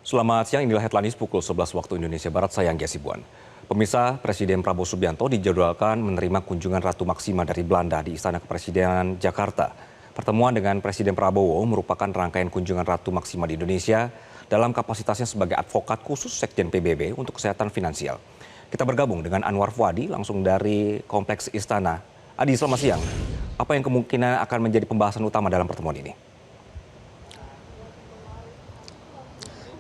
Selamat siang, inilah headline news pukul 11 waktu Indonesia Barat, saya Anggia Sibuan. Pemirsa, Presiden Prabowo Subianto dijadwalkan menerima kunjungan Ratu Maksima dari Belanda di Istana Kepresidenan Jakarta. Pertemuan dengan Presiden Prabowo merupakan rangkaian kunjungan Ratu Maksima di Indonesia dalam kapasitasnya sebagai advokat khusus Sekjen PBB untuk kesehatan finansial. Kita bergabung dengan Anwar Fuadi langsung dari Kompleks Istana. Adi, selamat siang. Apa yang kemungkinan akan menjadi pembahasan utama dalam pertemuan ini?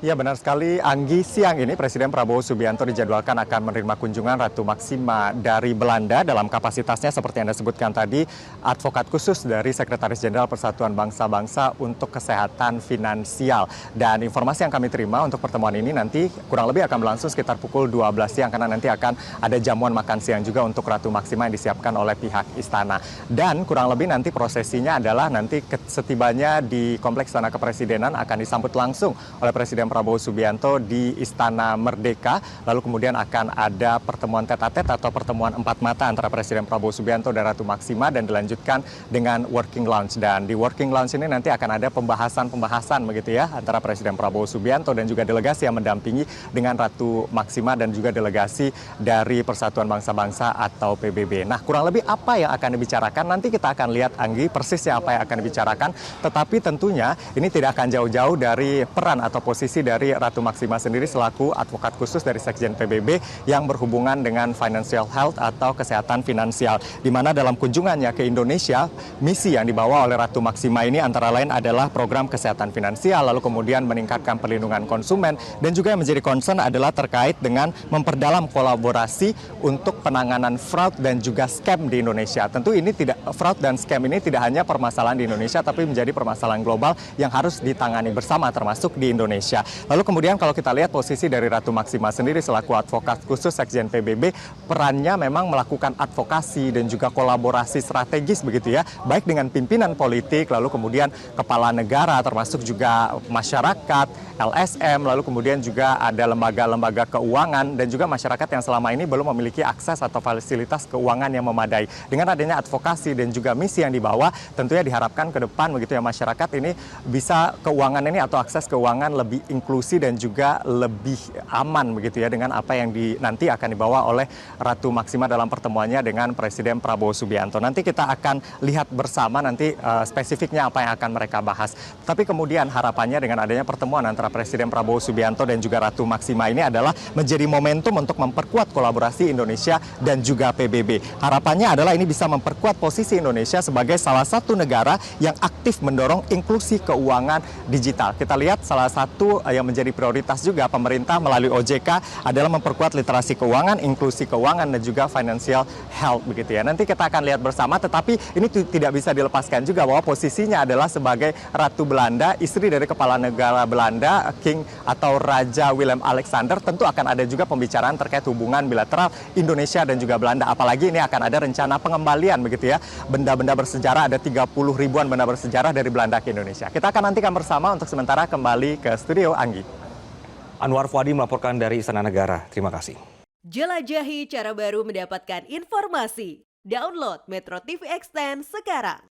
Ya benar sekali, Anggi, siang ini Presiden Prabowo Subianto dijadwalkan akan menerima kunjungan Ratu Maksima dari Belanda dalam kapasitasnya seperti yang Anda sebutkan tadi, advokat khusus dari Sekretaris Jenderal Persatuan Bangsa-Bangsa untuk Kesehatan Finansial. Dan informasi yang kami terima untuk pertemuan ini nanti kurang lebih akan berlangsung sekitar pukul 12 siang karena nanti akan ada jamuan makan siang juga untuk Ratu Maksima yang disiapkan oleh pihak istana. Dan kurang lebih nanti prosesinya adalah nanti setibanya di Kompleks Istana Kepresidenan akan disambut langsung oleh Presiden Prabowo Subianto di Istana Merdeka, lalu kemudian akan ada pertemuan tete-a-tete atau pertemuan empat mata antara Presiden Prabowo Subianto dan Ratu Maksima dan dilanjutkan dengan working lunch. Dan di working lunch ini nanti akan ada pembahasan begitu ya antara Presiden Prabowo Subianto dan juga delegasi yang mendampingi dengan Ratu Maksima dan juga delegasi dari Persatuan Bangsa-Bangsa atau PBB. Nah, kurang lebih apa yang akan dibicarakan nanti kita akan lihat, Anggi, persisnya apa yang akan dibicarakan, tetapi tentunya ini tidak akan jauh-jauh dari peran atau posisi dari Ratu Maksima sendiri selaku advokat khusus dari Sekjen PBB yang berhubungan dengan financial health atau kesehatan finansial. Di mana dalam kunjungannya ke Indonesia, misi yang dibawa oleh Ratu Maksima ini antara lain adalah program kesehatan finansial, lalu kemudian meningkatkan perlindungan konsumen, dan juga yang menjadi concern adalah terkait dengan memperdalam kolaborasi untuk penanganan fraud dan juga scam di Indonesia. Tentu ini tidak, fraud dan scam ini tidak hanya permasalahan di Indonesia, tapi menjadi permasalahan global yang harus ditangani bersama termasuk di Indonesia. Lalu kemudian kalau kita lihat posisi dari Ratu Maksima sendiri selaku advokat khusus Sekjen PBB, perannya memang melakukan advokasi dan juga kolaborasi strategis begitu ya, baik dengan pimpinan politik, lalu kemudian kepala negara, termasuk juga masyarakat, LSM, lalu kemudian juga ada lembaga-lembaga keuangan dan juga masyarakat yang selama ini belum memiliki akses atau fasilitas keuangan yang memadai. Dengan adanya advokasi dan juga misi yang dibawa, tentunya diharapkan ke depan begitu ya masyarakat ini bisa keuangan ini atau akses keuangan lebih inklusi dan juga lebih aman begitu ya dengan apa yang nanti akan dibawa oleh Ratu Maksima dalam pertemuannya dengan Presiden Prabowo Subianto. Nanti kita akan lihat bersama nanti spesifiknya apa yang akan mereka bahas. Tapi kemudian harapannya dengan adanya pertemuan antara Presiden Prabowo Subianto dan juga Ratu Maksima ini adalah menjadi momentum untuk memperkuat kolaborasi Indonesia dan juga PBB. Harapannya adalah ini bisa memperkuat posisi Indonesia sebagai salah satu negara yang aktif mendorong inklusi keuangan digital. Kita lihat salah satu yang menjadi prioritas juga pemerintah melalui OJK adalah memperkuat literasi keuangan, inklusi keuangan, dan juga financial health begitu ya. Nanti kita akan lihat bersama, tetapi ini tidak bisa dilepaskan juga bahwa posisinya adalah sebagai Ratu Belanda, istri dari Kepala Negara Belanda, King atau Raja Willem Alexander. Tentu akan ada juga pembicaraan terkait hubungan bilateral Indonesia dan juga Belanda. Apalagi ini akan ada rencana pengembalian begitu ya, benda-benda bersejarah, ada 30 ribuan benda bersejarah dari Belanda ke Indonesia. Kita akan nantikan bersama. Untuk sementara kembali ke studio, Anggi. Anwar Fuadi melaporkan dari Istana Negara. Terima kasih. Jelajahi cara baru mendapatkan informasi. Download Metro TV Extend sekarang.